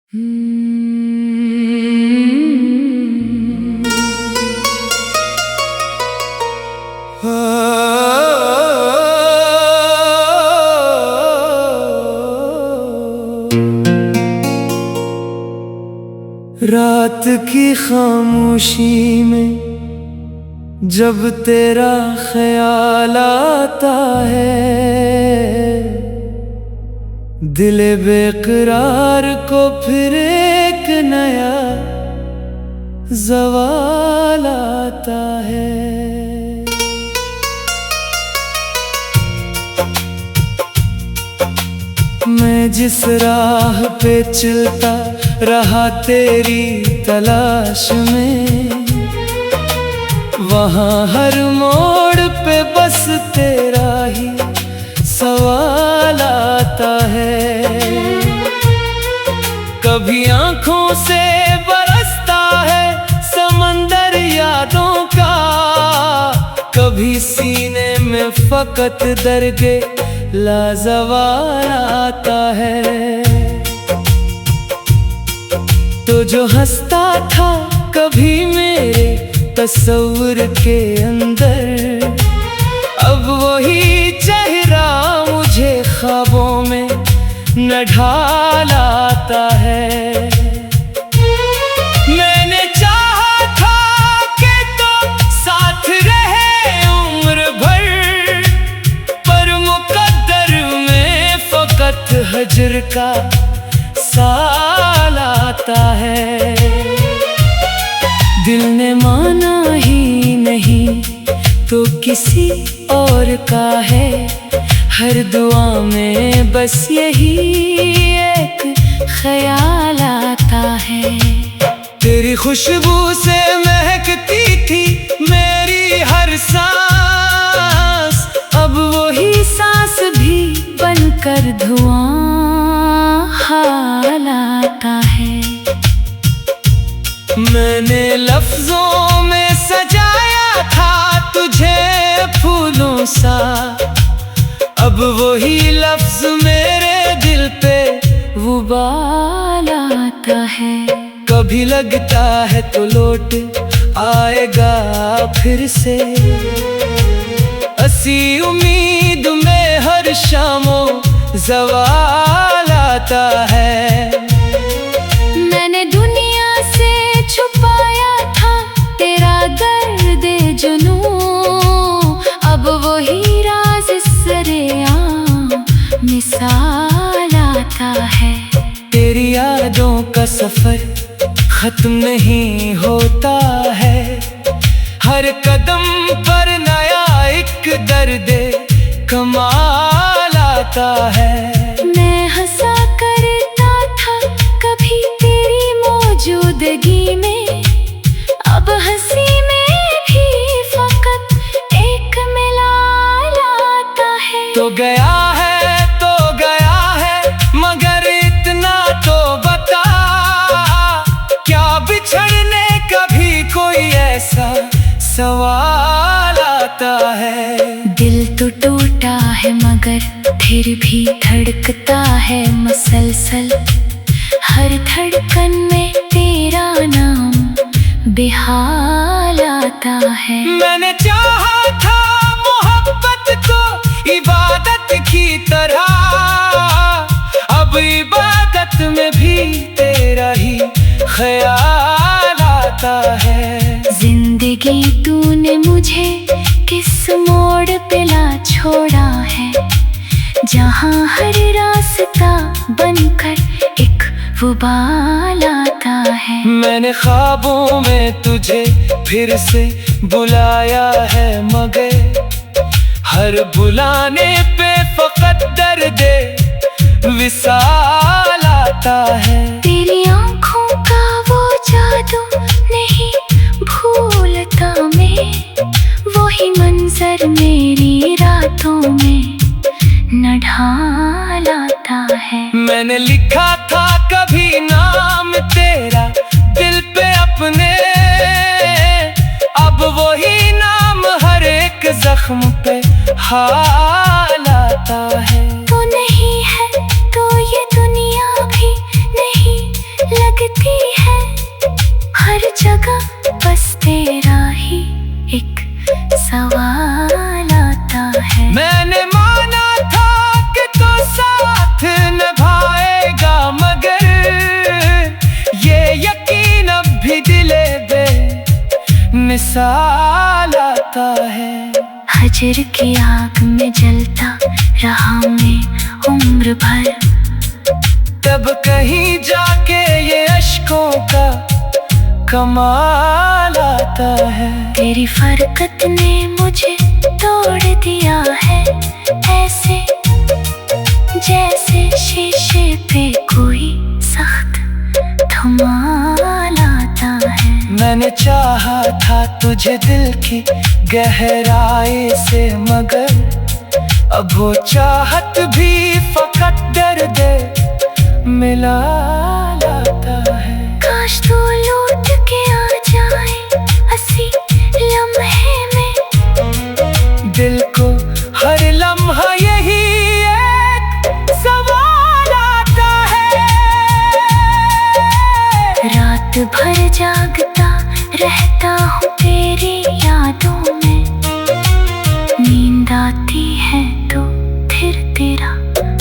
रात की खामोशी में जब तेरा ख्याल आता है, दिल बेकरार को फिर एक नया ज़वाल आता है। मैं जिस राह पे चलता रहा तेरी तलाश में, वहाँ हर मोड़ पे बस तेरा ही सवाल आता है। कभी आँखों से बरसता है समंदर यादों का, कभी सीने में फकत दर्गे लाजवाल आता है। तो जो हंसता था कभी मेरे तस्वुर के अंदर, अब वही चेहरा मुझे ख्वाबों में न ढाल आता है। मैंने चाहा था कि तो साथ रहे उम्र भर, पर मुकद्दर में फकत हजर का साल आता है। दिल ने माना ही नहीं तो किसी और का है, हर दुआ में बस यही एक ख्याल आता है। तेरी खुशबू से महकती थी मेरी हर सांस, अब वही सांस भी बनकर धुआं हाल आता है। मैंने लफ्जों में सजाया था तुझे फूलों सा, अब वही लफ्ज मेरे दिल पे गुबाल आता है। कभी लगता है तो लौट आएगा फिर से, ऐसी उम्मीद में हर शामों ज़वाल आता है। मैंने दुनिया से छुपाया था तेरा दर्द जुनूं, अब वही राज सरेआम मिसाल आता है। तेरी यादों का सफर खत्म नहीं होता है, हर कदम पर नया एक दर्द कमाल आता है। मैं हंसा करता था कभी तेरी मौजूदगी में, अब हंसी में भी फकत एक मिलाल आता है। तो गया है मगर इतना तो बता, क्या बिछड़ने का भी कोई ऐसा सवाल आता है। दिल तो टूटा है मगर फिर भी धड़कता है मसलसल, हर धड़कन में तेरा नाम बेहाल आता है। मैंने चाहा था मोहब्बत को इबादत की तरह, अब इबादत में भी तेरा ही ख्याल आता है। जिंदगी तूने मुझे किस मोड़ पे ला छोड़ा है, जहाँ हर रास्ता बनकर एक वबाल आता है। मैंने ख्वाबों में तुझे फिर से बुलाया है मगर हर बुलाने पे फकत दर्द विसाल आता है। तेरी आँखों का वो जादू नहीं भूलता मैं, वही मंजर मेरी रातों में न ढाल आता है। मैंने लिखा था कभी नाम तेरा दिल पे अपने, अब वही नाम हर एक जख्म पे हाल आता है। तो नहीं है तो ये दुनिया भी नहीं लगती है हर जगह, बस तेरा ही एक सवाल आता है। मैंने माना था कि तू साथ निभाएगा, मगर ये यकीन अब भी दिले बे मिसाल आता है। हजर की आग में जलता रहा मैं उम्र भर, तब कहीं जाके ये अश्कों का कमाल आता है। तेरी फरकत ने मुझे तोड़ दिया है, ऐसे जैसे शीशे पे कोई सख्त धमाल आता है। मैंने चाहा था तुझे दिल की गहराई से, मगर अब वो चाहत भी फकत दर्द मिला लाता है। काश तू लौट के आ जाए हंसी लम्हे में, दिल को हर लम्हा यही एक सवाल आता है। रात भर जागता रहता हूँ तेरी यादों में, नींद आती है तो फिर तेरा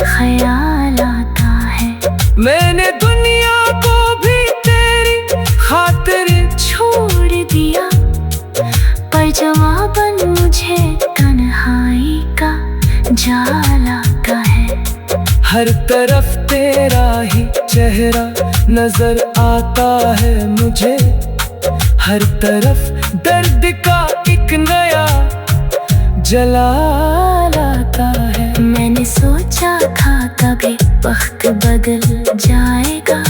ख्याल आता है। मैंने दुनिया को भी तेरी खातिर छोड़ दिया, पर जवाबन मुझे तन्हाई का जाल आता है। हर तरफ तेरा ही चेहरा नजर आता है मुझे, हर तरफ दर्द का एक नया जलाल आता है। मैंने सोचा था कभी वक्त बदल जाएगा,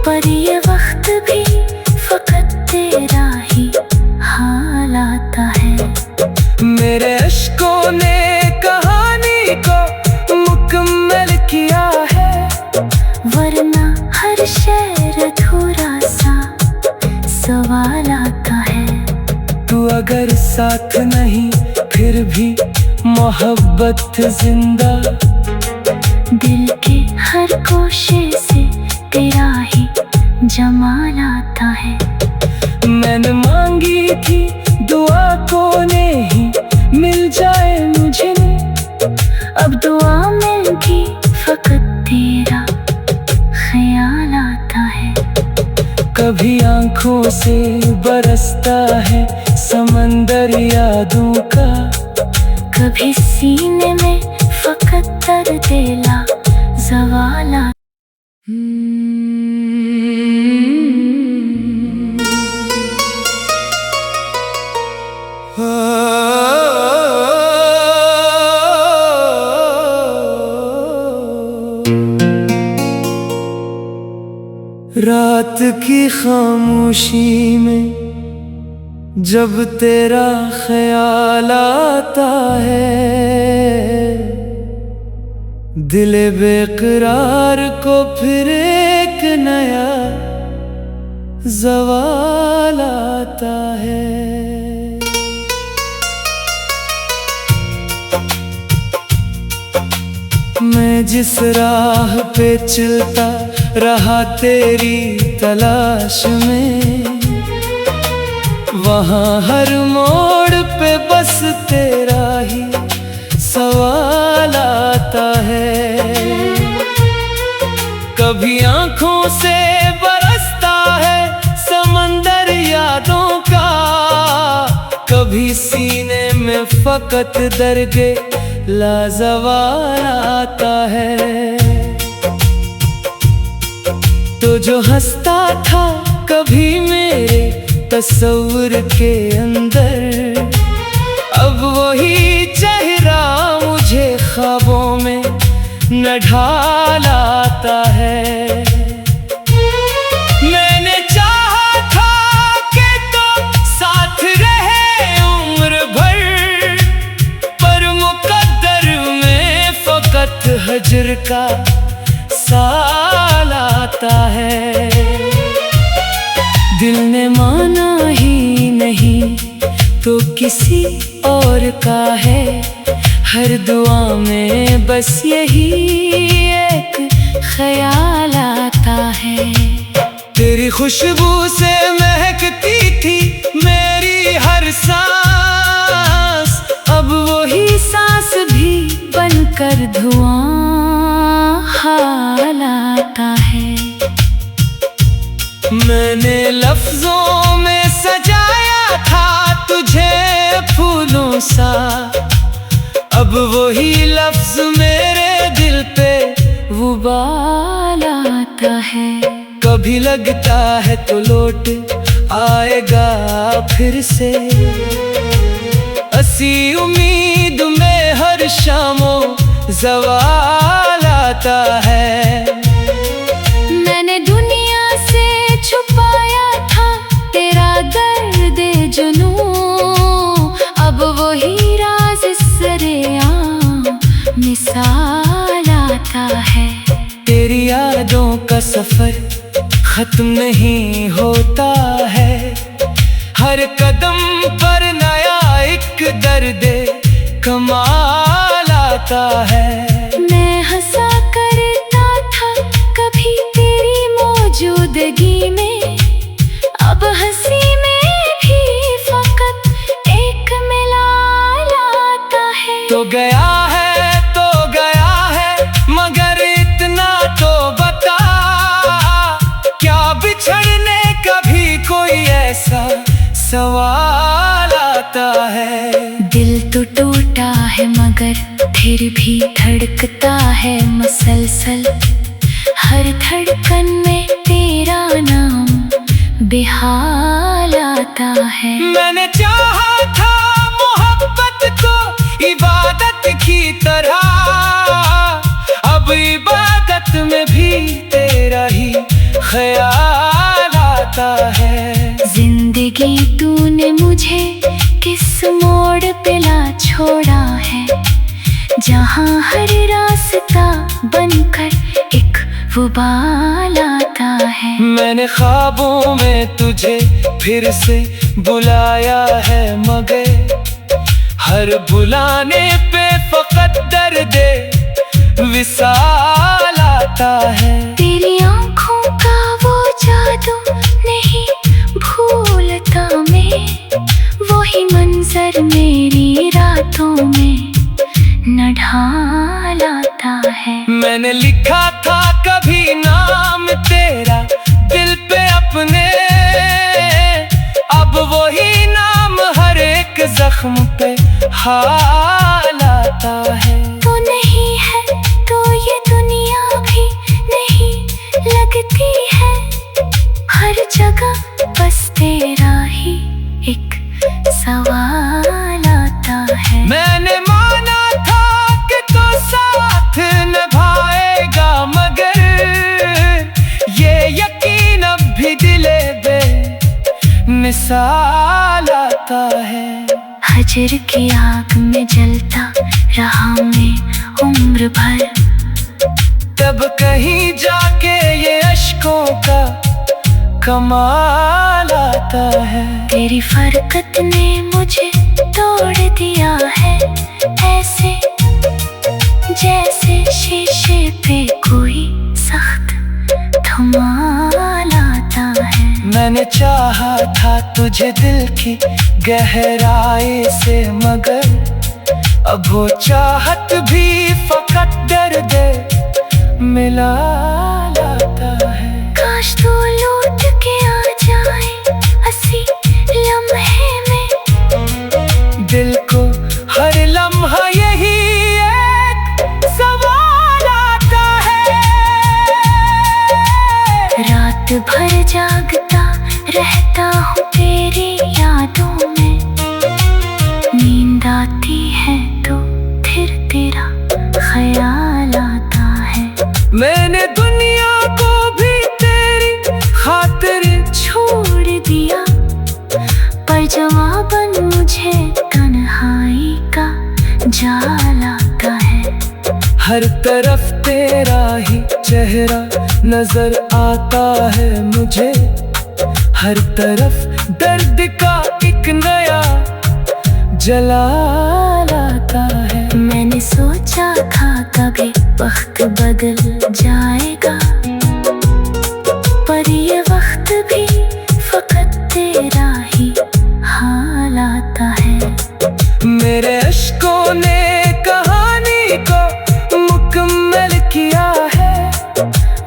पर ये वक्त भी फकत तेरा ही हाल आता है। मेरे अश्कों ने कहानी को मुकम्मल किया है, वरना हर शेर अधूरा सा सवाल आता है। तू अगर साथ नहीं फिर भी मोहब्बत जिंदा, दिल के हर कोशे से तेरा ही जमाल आता है। मैंने मांगी थी दुआ को नहीं मिल जाए मुझे, अब दुआ मिलगी फकत तेरा ख्याल आता है। कभी आंखों से बरसता है समंदर यादों का, कभी सीने में फकत दर्द-ए-ला ज़वाल आता। रात की खामोशी में जब तेरा ख्याल आता है, दिल बेकरार को फिर एक नया ज़वाल आता है। मैं जिस राह पे चलता रहा तेरी तलाश में, वहाँ हर मोड़ पे बस तेरा ही सवाल आता है। कभी आंखों से बरसता है समंदर यादों का, कभी सीने में फकत दर्द लाजवाल आता है। तो जो हंसता था कभी मेरे तस्वुर के अंदर, अब वही चेहरा मुझे ख्वाबों में न ढाल आता है। मैंने चाहा था कि तो साथ रहे उम्र भर, पर मुकद्दर में फकत हजर का साल आता है। दिल ने माना ही नहीं तो किसी और का है, हर दुआ में बस यही एक ख्याल आता है। खुशबू से महकती थी मेरी हर सांस, अब वही सांस भी बनकर धुआं हालाता है। मैंने लफ्जों में सजाया था तुझे फूलों सा, अब वही लफ्ज मेरे दिल पे गुबार आता है। कभी लगता है तो लौट आएगा फिर से, ऐसी उम्मीद में हर शामों ज़वाल आता है। मैंने दुनिया से छुपाया था तेरा दर्द जुनूं, अब वही राज सरेआम मिसाल आता है। तेरी यादों का सफर खत्म नहीं होता है, हर कदम पर नया एक दर्द कमाल आता है। मैं हंसा करता था कभी तेरी मौजूदगी में, अब हंसी में भी फकत एक मिलाल आता है। तो गया है मगर इतना तो बता, क्या बिछड़ने कभी कोई ऐसा सवाल आता है। दिल तो टूटा है मगर फिर भी धड़कता है मसलसल, हर धड़कन में तेरा नाम बेहाल आता है। मैंने चाहा था मोहब्बत को इबादत की तरह, अब इबादत में भी तेरा ही ख्याल आता है। जिंदगी तूने मुझे किस मोड़ पे ला छोड़ा है, जहाँ हर रास्ता बनकर एक वबाल आता है। मैंने ख्वाबों में तुझे फिर से बुलाया है मगर हर बुलाने पे फकत दर्द विसाल आता है। तेरी आँखों का वो जादू नहीं भूलता मैं, वही मंजर मेरी रातों में न ढाल आता है। मैंने लिखा था कभी नाम तेरा दिल पे अपने, अब वही नाम हर एक जख्म पे हाल आता है। तो नहीं है तो ये दुनिया भी नहीं लगती है, हर जगह बस तेरा ही एक सवाल आता है। मैंने माना था कि तो साथ निभाएगा मगर ये यकीन अब भी दिले बे मिसाल आता है। हजर की आग में जलता रहा मैं उम्र भर, तब कहीं जाके ये अश्कों का कमाल आता है। तेरी फरकत ने मुझे तोड़ दिया है ऐसे, जैसे शीशे पे कोई सख्त धुआं आता है। मैंने चाहा था तुझे दिल की गहराई से मगर अब वो चाहत भी फकत दर्द मिला लाता है। काश तू लौट के आ जाए हंसी लम्हे में, दिल को हर लम्हा यही एक सवाल आता है। रात भर जागता रहता हूँ तेरी यादों में, नींद आती है तो फिर तेरा ख्याल आता है। मैंने दुनिया को भी तेरी खातिर छोड़ दिया, पर जवाबन मुझे तन्हाई का जाल आता है। हर तरफ तेरा ही चेहरा नजर आता है मुझे, हर तरफ दर्द का एक नया जलाल आता है। मैंने सोचा था कभी वक्त बदल जाएगा, पर ये वक्त भी फकत तेरा ही हाल आता है। मेरे अश्कों ने कहानी को मुकम्मल किया है,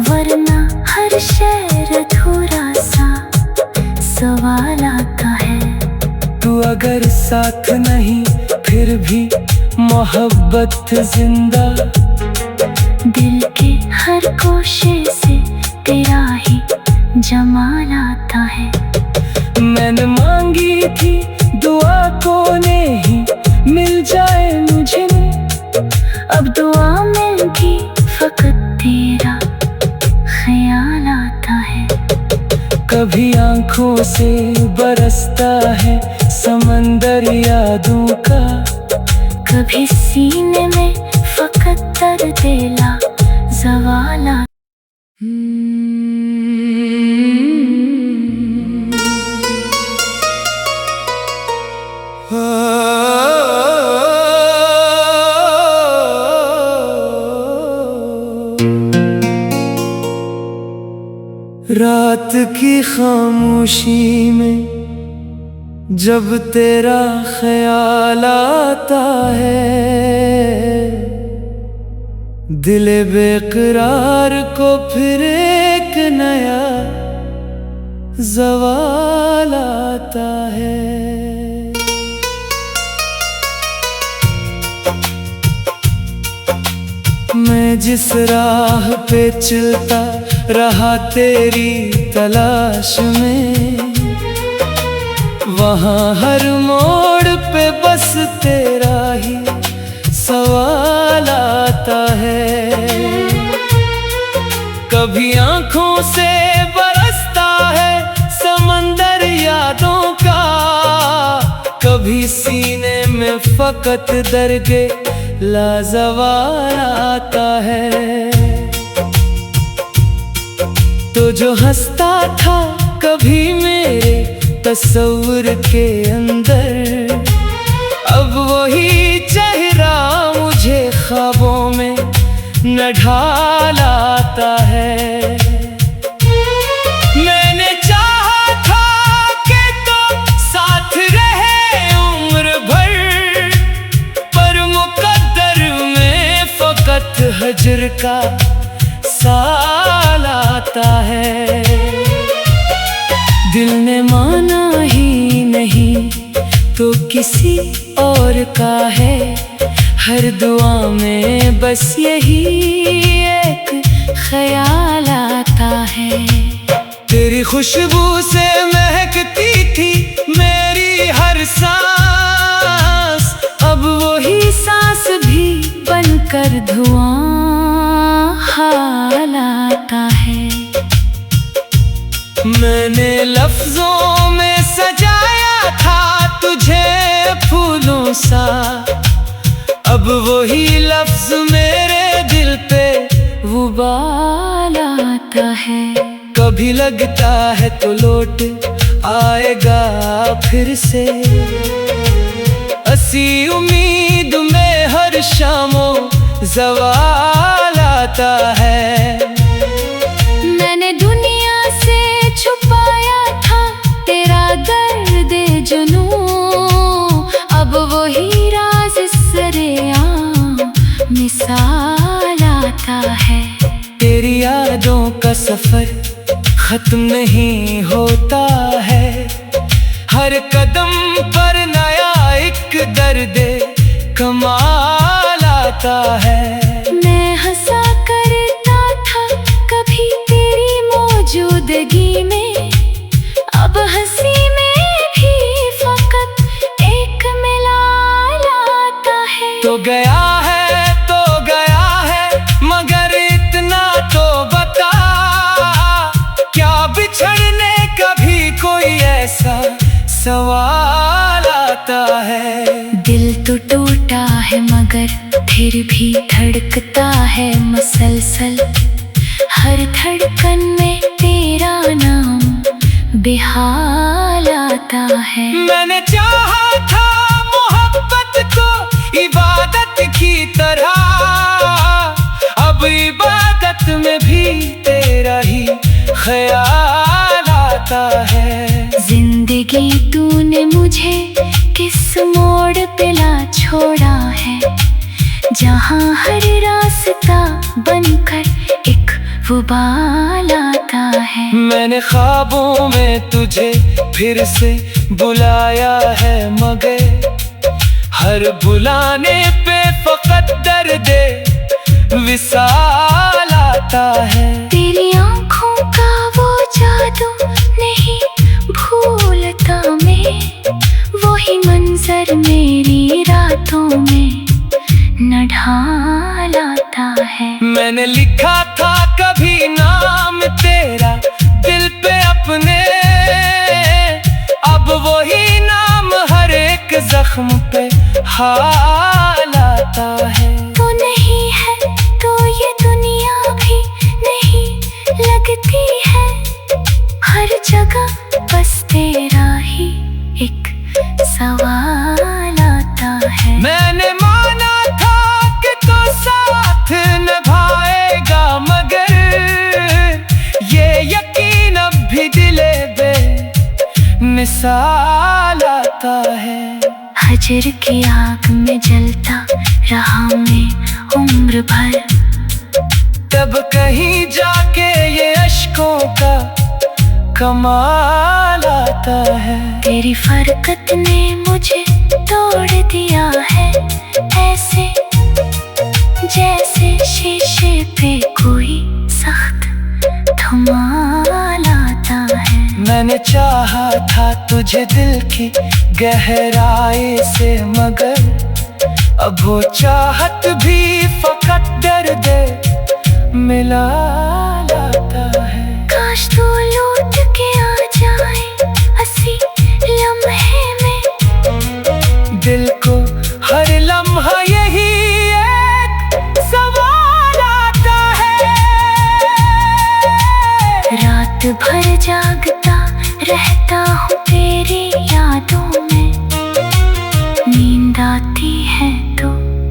वरना हर शेर अधूरा सा सवाल आता है। तू अगर साथ नहीं फिर भी मोहब्बत जिंदा, दिल के हर कोशे से तेरा ही जमाल आता है। मैंने मांगी थी दुआ कोने ही मिल जाए मुझे, अब दुआ में भी फकत तेरा ख्याल आता है। कभी आंखों से बरसता है समंदर यादों का, कभी सीने में फकत दर्द-ए-ला ज़वाल आता। रात की खामोशी में जब तेरा ख्याल आता है, दिल बेकरार को फिर एक नया ज़वाल आता है। मैं जिस राह पे चलता रहा तेरी तलाश में, वहाँ हर मोड़ पे बस तेरा ही सवाल आता है। कभी आंखों से बरसता है समंदर यादों का, कभी सीने में फकत दर्द लाजवाल आता है। तो जो हंसता था कभी मेरे तस्वुर के अंदर, अब वही चेहरा मुझे ख्वाबों में न ढाल आता है। मैंने चाहा था कि तो साथ रहे उम्र भर, पर मुकद्दर में फकत हजर का साल आता है। दिल ने माना ही नहीं तो किसी और का है, हर दुआ में बस यही एक ख्याल आता है। तेरी खुशबू से महकती थी मेरी हर सांस, अब वही सांस भी बनकर धुआं हाल आता है। मैंने लफ्जों में सजाया था तुझे फूलों सा, अब वही लफ्ज मेरे दिल पे गुबाल आता है। कभी लगता है तो लौट आएगा फिर से, ऐसी उम्मीद में हर शामो ज़वाल आता है। मैंने दुनिया से छुपाया था तेरा दर्द जुनू, अब वही राज सरेआम मिसाल आता है। तेरी यादों का सफर खत्म नहीं होता है, हर कदम पर नया एक दर्द कमाल आता है। मैं हंसा करता था कभी तेरी मौजूदगी में, अब हंसी में भी फकत एक मिलाल आता है। तो गया है मगर इतना तो बता, क्या बिछड़ने का भी कोई ऐसा सवाल आता है। दिल तो टूटा है मगर फिर भी धड़कता है मसलसल, हर धड़कन में तेरा नाम बेहाल आता है। मैंने चाहा था मोहब्बत को इबादत की तरह, अब इबादत में भी तेरा ही ख्याल आता आता है। जिंदगी तूने मुझे किस मोड़ पे ला छोड़ा है, जहाँ हर रास्ता बनकर एक उबाल आता है। मैंने ख्वाबों में तुझे फिर से बुलाया है, मगर हर बुलाने पे फकत दर्द विसाल आता है। तेरी आँखों का वो जादू नहीं भूलता मैं, वही मंजर मेरी रातों में न ढाल आता है। मैंने लिखा था कभी नाम तेरा दिल पे अपने, अब वही नाम हर एक जख्म पे हाल आता है। तू नहीं है तो ये दुनिया भी नहीं लगती है, हर जगह बस तेरा ही एक सवाल आता है। मैंने माना था कि तू साथ निभाएगा, मगर ये यकीन अब भी दिले बे मिसाल आता है। हजर की आग में जलता रहा मैं उम्र भर, तब कहीं जाके ये अश्कों का कमाल आता है। तेरी फरकत ने मुझे तोड़ दिया है, ऐसे जैसे शीशे पे कोई सख्त धमाल आता है। मैंने चाहा था तुझे दिल की गहराई से, मगर अब वो चाहत भी फकत दर्द मिला लाता है। काश तू लौट के आ जाए हंसी लम्हे में, दिल को हर लम्हा यही एक सवाल आता है। रात भर जागता रहता हूँ तेरी यादों में, नींद आती है तो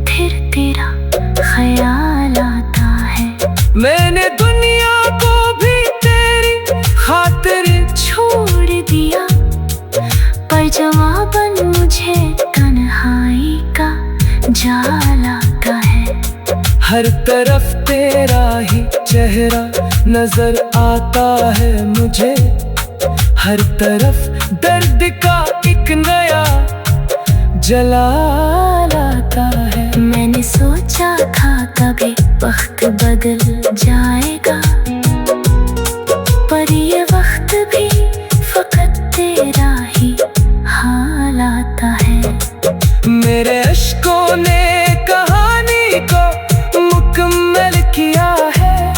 फिर तेरा ख्याल आता है। मैंने दुनिया को भी तेरी खातिर छोड़ दिया, पर जवाबन मुझे तन्हाई का जाल आता है। हर तरफ तेरा ही चेहरा नजर आता है मुझे, हर तरफ दर्द का एक नया जलाल आता है। मैंने सोचा था कभी वक्त बदल जाएगा, पर ये वक्त भी फकत तेरा ही हाल आता है। मेरे अश्कों ने कहानी को मुकम्मल किया है,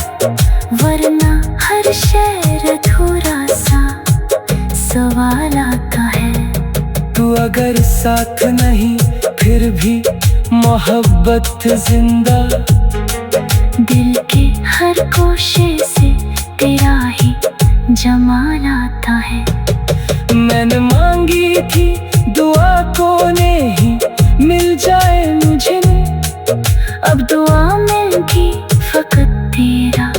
वरना हर शेर अधूरा सा सवाल आता है। तू अगर साथ नहीं फिर भी मोहब्बत जिंदा, दिल के हर कोशे से तेरा ही जमाल आता है। मैंने मांगी थी दुआ कोने ही मिल जाए मुझे, अब दुआ में भी फकत तेरा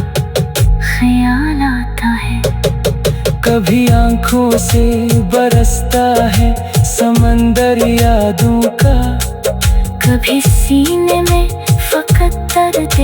ख्याल आता है। कभी आंखों से बरसता है समंदर यादों का, कभी सीने में फकत दर्द